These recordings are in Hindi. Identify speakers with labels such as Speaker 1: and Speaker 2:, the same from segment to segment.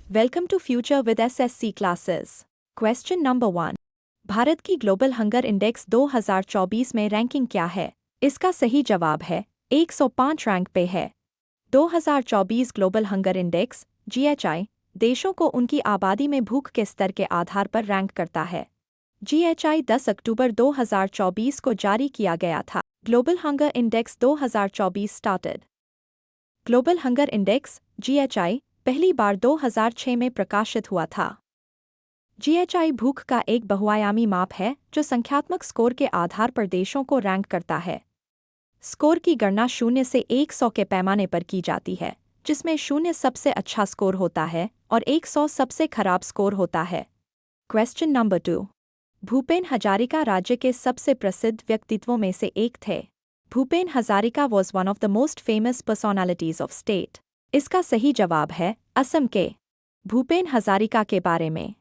Speaker 1: Welcome to future with SSC classes. Question number 1। Bharat की ग्लोबल हंगर इंडेक्स 2024 में रैंकिंग क्या है? इसका सही जवाब है 105 रैंक पे है। 2024 ग्लोबल हंगर इंडेक्स (GHI) देशों को उनकी आबादी में भूख के स्तर के आधार पर रैंक करता है। GHI 10 अक्टूबर 2024 को जारी किया गया था। Global hunger index 2024 started. Global hunger index (GHI) पहली बार 2006 में प्रकाशित हुआ था। GHI भूख का एक बहुआयामी माप है जो संख्यात्मक स्कोर के आधार पर देशों को रैंक करता है। स्कोर की गणना 0 से 100 के पैमाने पर की जाती है, जिसमें 0 सबसे अच्छा स्कोर होता है और 100 सबसे खराब स्कोर होता है। Question number 2। भूपेन हजारिका राज्य के सबसे प्रसिद्ध व्यक्तित्वों में से एक थे। Bhupen Hazarika was one of the most famous personalities of state. इसका सही जवाब है असम के। भूपेन हजारिका के बारे में।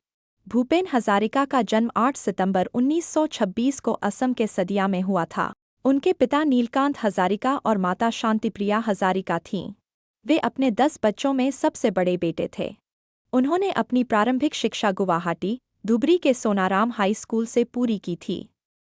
Speaker 1: भूपेन हजारिका का जन्म 8 सितंबर 1926 को असम के सदिया में हुआ था। उनके पिता नीलकांत हजारिका और माता शांतिप्रिया हजारिका थीं। वे अपने 10 बच्चों में सबसे बड़े बेटे थे। उन्होंने अपनी प्रारंभिक शिक्षा गुवाहाटी, धुबरी के सोनाराम हाई स्कूल से पूरी की थी।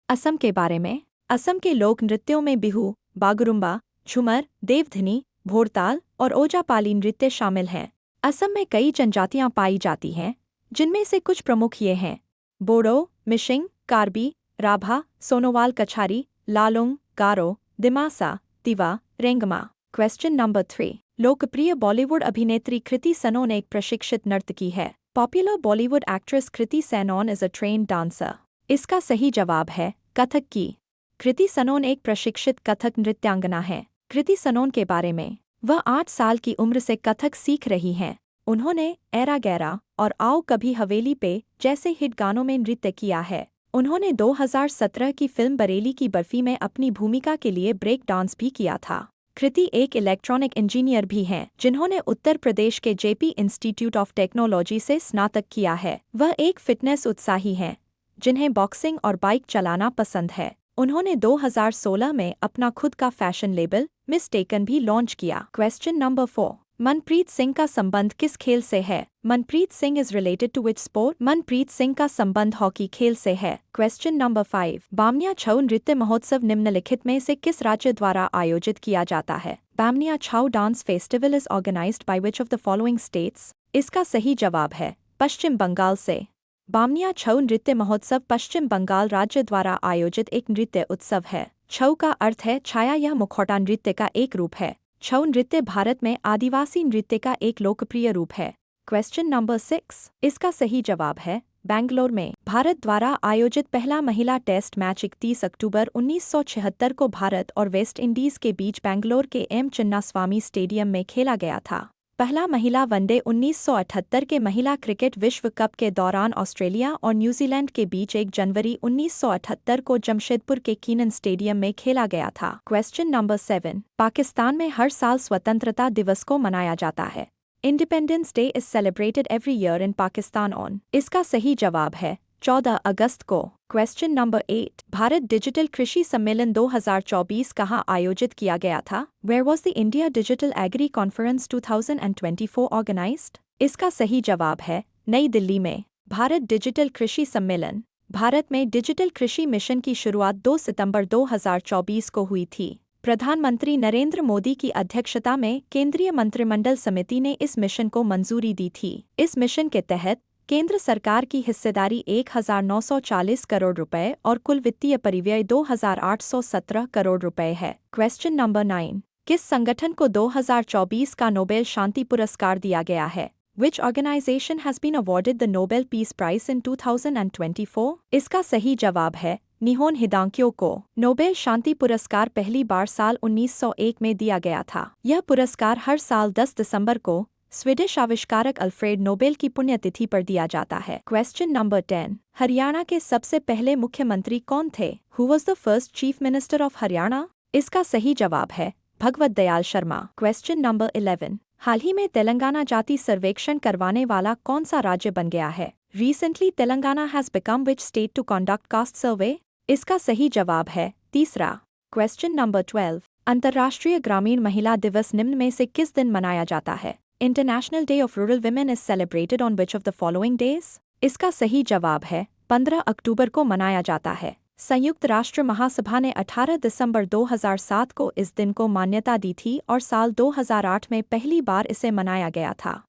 Speaker 1: असम के बारे में। असम के लोक नृत्यों में बिहू, बागुरुम्बा, झूमर, देवधनी, भोरताल और ओजापाली नृत्य शामिल हैं। असम में कई जनजातियां पाई जाती हैं, जिनमें से कुछ प्रमुख ये हैं: बोडो, मिशिंग, कार्बी, राभा, सोनोवाल कछारी, लालुंग, गारो, दिमासा, तिवा, रेंगमा। Question number 3। लोकप्रिय बॉलीवुड अभिनेत्री कृति सनोन एक प्रशिक्षित नर्तकी है। Popular Bollywood actress Kriti Sanon is a trained dancer. इसका सही जवाब है कथक की। कृति सनोन एक प्रशिक्षित कथक नृत्यांगना है। कृति सनोन के बारे में। वह 8 साल की उम्र से कथक सीख रही हैं। उन्होंने एरा गैरा और आओ कभी हवेली पे जैसे हिट गानों में नृत्य किया है। उन्होंने 2017 की फिल्म बरेली की बर्फी में अपनी भूमिका के लिए ब्रेक डांस भी किया था। कृति एक इलेक्ट्रॉनिक इंजीनियर भी हैं, जिन्होंने उत्तर प्रदेश के जेपी इंस्टीट्यूट ऑफ टेक्नोलॉजी से स्नातक किया है। वह एक फिटनेस उत्साही हैं, जिन्हें बॉक्सिंग और बाइक चलाना पसंद है। उन्होंने 2016 में अपना खुद का फैशन लेबल मिस्टेकन भी लॉन्च किया। Question number 4। मनप्रीत सिंह का संबंध किस खेल से है? Manpreet Singh is related to which sport? Manpreet Singh का संबंध हॉकी खेल से है। Question number 5। बामनिया छऊ नृत्य महोत्सव निम्नलिखित में से किस राज्य द्वारा आयोजित किया जाता है? Bamnia Chhau dance festival is organised by which of the following states? इसका सही जवाब है पश्चिम बंगाल से। बामनिया छऊ नृत्य महोत्सव पश्चिम बंगाल राज्य द्वारा आयोजित एक नृत्य उत्सव है। छऊ का अर्थ है छाया। यह मुखौटा नृत्य का एक रूप है। छऊ नृत्य भारत में आदिवासी नृत्य का एक लोकप्रिय रूप है। Question number 6। इसका सही जवाब है बेंगलोर में। भारत द्वारा आयोजित पहला महिला टेस्ट मैच 31 अक्टूबर 1976 को भारत और वेस्ट इंडीज के बीच बेंगलोर के एम चिन्नास्वामी स्टेडियम में खेला गया था। पहला महिला वनडे 1978 के महिला क्रिकेट विश्व कप के दौरान ऑस्ट्रेलिया और न्यूजीलैंड के बीच 1 जनवरी 1978 को जमशेदपुर के कीनन स्टेडियम में खेला गया था। Question number 7। पाकिस्तान में हर साल स्वतंत्रता दिवस को मनाया जाता है। Independence day is celebrated every year in Pakistan on. इसका सही जवाब है 14 अगस्त को। Question number 8। भारत डिजिटल कृषि सम्मेलन 2024 कहाँ आयोजित किया गया था? Where was the India Digital Agri Conference 2024 organized? इसका सही जवाब है नई दिल्ली में। भारत डिजिटल कृषि सम्मेलन। भारत में डिजिटल कृषि मिशन की शुरुआत 2 सितंबर 2024 को हुई थी। प्रधानमंत्री नरेंद्र मोदी की अध्यक्षता में केंद्रीय मंत्रिमंडल समिति ने इस मिशन को मंजूरी दी थी। इस मिशन के तहत केंद्र सरकार की हिस्सेदारी 1940 करोड़ रुपए और कुल वित्तीय परिव्यय 2817 करोड़ रुपए है। Question number 9। किस संगठन को 2024 का नोबेल शांति पुरस्कार दिया गया है? Which organization has been awarded the Nobel Peace Prize in 2024? इसका सही जवाब है निहोन हिदांक्यो को। नोबेल शांति पुरस्कार पहली बार साल 1901 में दिया गया था। यह पुरस्कार हर साल 10 दिसंबर को स्वीडिश आविष्कारक अल्फ्रेड नोबेल की पुण्यतिथि पर दिया जाता है। Question number 10। हरियाणा के सबसे पहले मुख्यमंत्री कौन थे? Who was the first chief minister of Haryana? इसका सही जवाब है भगवत दयाल शर्मा। Question number 11। हाल ही में तेलंगाना जाति सर्वेक्षण करवाने वाला कौन सा राज्य बन गया है? Recently Telangana has become which state to conduct caste survey? इसका सही जवाब है तीसरा। Question number 12। अंतर्राष्ट्रीय ग्रामीण महिला दिवस निम्न में से किस दिन मनाया जाता है? International day of rural women is celebrated on which of the following days? इसका सही जवाब है 15 अक्टूबर को मनाया जाता है। संयुक्त राष्ट्र महासभा ने 18 दिसंबर 2007 को इस दिन को मान्यता दी थी और साल 2008 में पहली बार इसे मनाया गया था।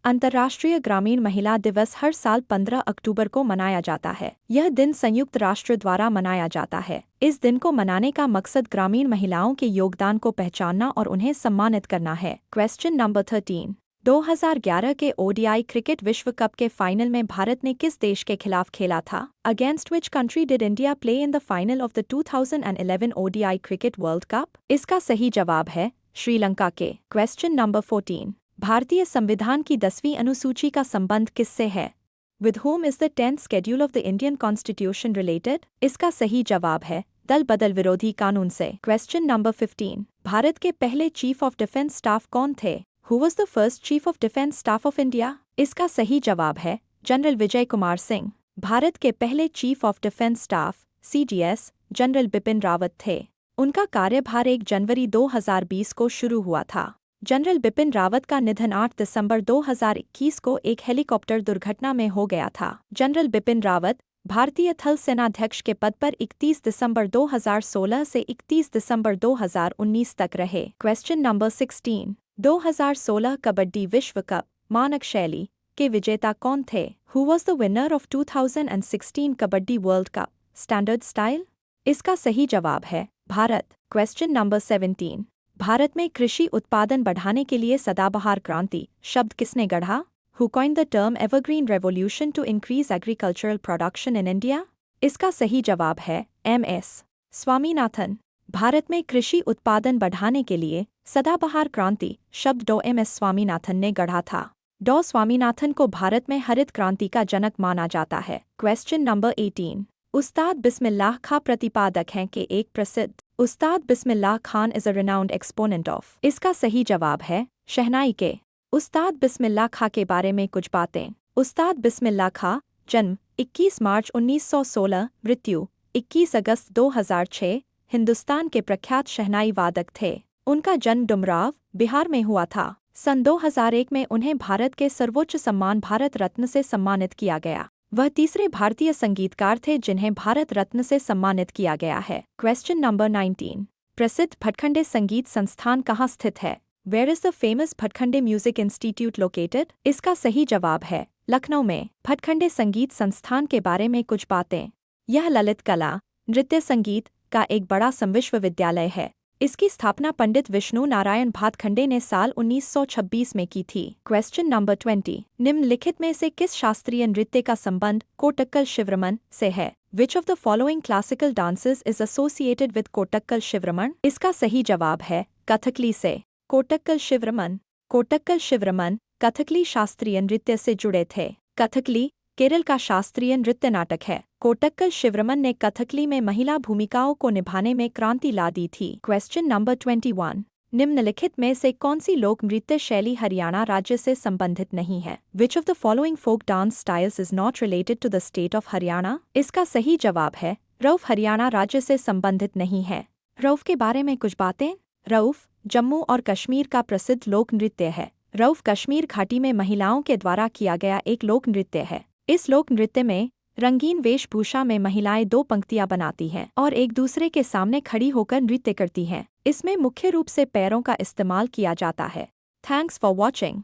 Speaker 1: अंतर्राष्ट्रीय ग्रामीण महिला दिवस हर साल 15 अक्टूबर को मनाया जाता है। यह दिन संयुक्त राष्ट्र द्वारा मनाया जाता है। इस दिन को मनाने का मकसद ग्रामीण महिलाओं के योगदान को पहचानना और उन्हें सम्मानित करना है। Question number 13। 2011 के ओडीआई क्रिकेट विश्व कप के फाइनल में भारत ने किस देश के खिलाफ खेला था? Against which country did India play in the final of the 2011 ODI cricket world cup? इसका सही जवाब है श्रीलंका के। Question number 14। भारतीय संविधान की 10वीं अनुसूची का संबंध किससे है? With whom is the 10th schedule of the Indian Constitution related? इसका सही जवाब है दल बदल विरोधी कानून से। Question number 15। भारत के पहले चीफ ऑफ डिफेंस स्टाफ कौन थे? Who was the first Chief of Defence Staff of India? इसका सही जवाब है जनरल विजय कुमार सिंह। भारत के पहले chief of defence staff CDS general Bipin Rawat थे। उनका कार्यभार 1 जनवरी 2020 को शुरू हुआ था। जनरल बिपिन रावत का निधन 8 दिसंबर 2021 को एक हेलीकॉप्टर दुर्घटना में हो गया था। जनरल बिपिन रावत भारतीय थल सेनाध्यक्ष के पद पर 31 दिसंबर 2016 से 31 दिसंबर 2019 तक रहे। Question number 16। 2016 कबड्डी विश्व कप मानक शैली के विजेता कौन थे? Who was the winner of 2016 kabaddi world cup standard style? इसका सही जवाब है भारत। Question number 17। भारत में कृषि उत्पादन बढ़ाने के लिए सदाबहार क्रांति शब्द किसने गढ़ा? Who coined the term evergreen revolution to increase agricultural production in India? इसका सही जवाब है MS स्वामीनाथन। भारत में कृषि उत्पादन बढ़ाने के लिए सदाबहार क्रांति शब्द डॉ MS स्वामीनाथन ने गढ़ा था। डॉ स्वामीनाथन को भारत में हरित क्रांति का जनक माना जाता है। Question number 18। उस्ताद बिस्मिल्लाह खां प्रतिपादक हैं के एक प्रसिद्ध। Ustad Bismillah Khan is a renowned exponent of. इसका सही जवाब है शहनाई के। उस्ताद बिस्मिल्लाह खां के बारे में कुछ बातें। उस्ताद बिस्मिल्लाह खां जन्म 21 मार्च 1916, मृत्यु 21 अगस्त 2006, हिंदुस्तान के प्रख्यात शहनाई वादक थे। उनका जन्म डुमराव, बिहार में हुआ था। सन 2001 में उन्हें भारत के सर्वोच्च सम्मान भारत रत्न से सम्मानित किया गया। वह तीसरे भारतीय संगीतकार थे जिन्हें भारत रत्न से सम्मानित किया गया है। Question number 19। प्रसिद्ध भटखंडे संगीत संस्थान कहाँ स्थित है? Where is the famous Bhatkhande music institute located? इसका सही जवाब है लखनऊ में। भटखंडे संगीत संस्थान के बारे में कुछ बातें। यह ललित कला, नृत्य संगीत का एक बड़ा विश्वविद्यालय है। इसकी स्थापना पंडित विष्णु नारायण भातखंडे ने साल 1926 में की थी। Question number 20। निम्नलिखित में से किस शास्त्रीय नृत्य का संबंध कोटक्कल शिवरमन से है? Which of the following classical dances is associated with कोटक्कल Sivaraman? इसका सही जवाब है कथकली से। कोटक्कल शिवरमन। कोटक्कल शिवरमन कथकली शास्त्रीय नृत्य से जुड़े थे। कथकली केरल का शास्त्रीय नृत्य नाटक है। कोटक्कल शिवरमन ने कथकली में महिला भूमिकाओं को निभाने में क्रांति ला दी थी। Question number 21। निम्नलिखित में से कौन सी लोक नृत्य शैली हरियाणा राज्य से संबंधित नहीं है? Which of the following folk dance styles is not related to the state of Haryana? इसका सही जवाब है रऊफ हरियाणा राज्य से संबंधित नहीं है। रऊफ के बारे में कुछ बातें। रऊफ जम्मू और कश्मीर का प्रसिद्ध लोक नृत्य है। रऊफ कश्मीर घाटी में महिलाओं के द्वारा किया गया एक लोक नृत्य है। इस लोक नृत्य में रंगीन वेशभूषा में महिलाएं 2 पंक्तियां बनाती हैं और एक दूसरे के सामने खड़ी होकर नृत्य करती हैं। इसमें मुख्य रूप से पैरों का इस्तेमाल किया जाता है। Thanks for watching.